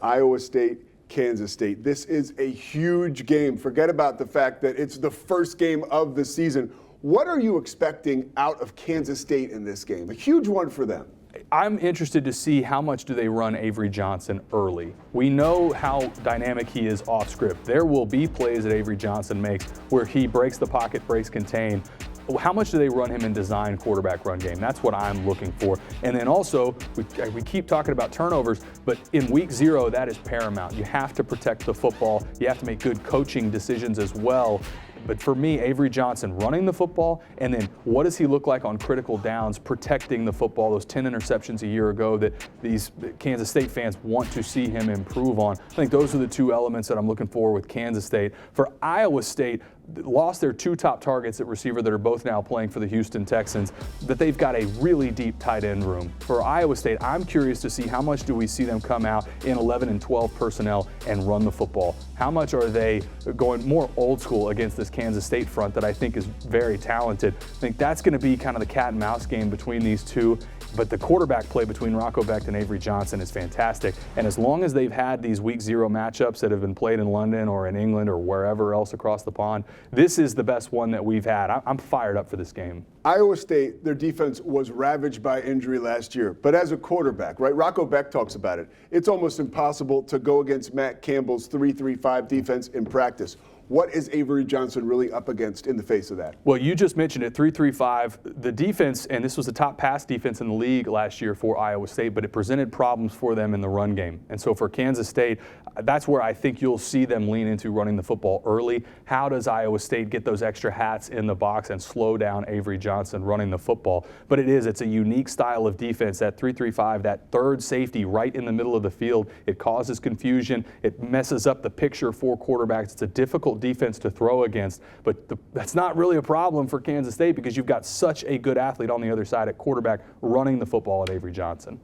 Iowa State, Kansas State. This is a huge game. Forget about the fact that it's the first game of the season. What are you expecting out of Kansas State in this game? A huge one for them. I'm interested to see how much do they run Avery Johnson early. We know how dynamic he is off script. There will be plays that Avery Johnson makes where he breaks the pocket, breaks contain. How much do they run him in design quarterback run game? That's what I'm looking for. And then also, we keep talking about turnovers, but in week 0, that is paramount. You have to protect the football. You have to make good coaching decisions as well. But for me, Avery Johnson running the football, and then what does he look like on critical downs, protecting the football, those 10 interceptions a year ago that these Kansas State fans want to see him improve on. I think those are the two elements that I'm looking for with Kansas State. For Iowa State, lost their 2 top targets at receiver that are both now playing for the Houston Texans, but they've got a really deep tight end room. For Iowa State, I'm curious to see how much do we see them come out in 11 and 12 personnel and run the football. How much are they going more old school against this Kansas State front that I think is very talented? I think that's going to be kind of the cat and mouse game between these two. But the quarterback play between Rocco Becht and Avery Johnson is fantastic. And as long as they've had these week 0 matchups that have been played in London or in England or wherever else across the pond, this is the best one that we've had. I'm fired up for this game. Iowa State, their defense was ravaged by injury last year. But as a quarterback, right, Rocco Becht talks about it. It's almost impossible to go against Matt Campbell's 3-3-5 defense in practice. What is Avery Johnson really up against in the face of that? Well, you just mentioned it, 3-3-5. The defense, and this was the top pass defense in the league last year for Iowa State, but it presented problems for them in the run game. And so for Kansas State, that's where I think you'll see them lean into running the football early. How does Iowa State get those extra hats in the box and slow down Avery Johnson running the football? But it's a unique style of defense, that 3-3-5, that third safety right in the middle of the field. It causes confusion. It messes up the picture for quarterbacks. It's a difficult defense to throw against, but that's not really a problem for Kansas State because you've got such a good athlete on the other side at quarterback running the football at Avery Johnson.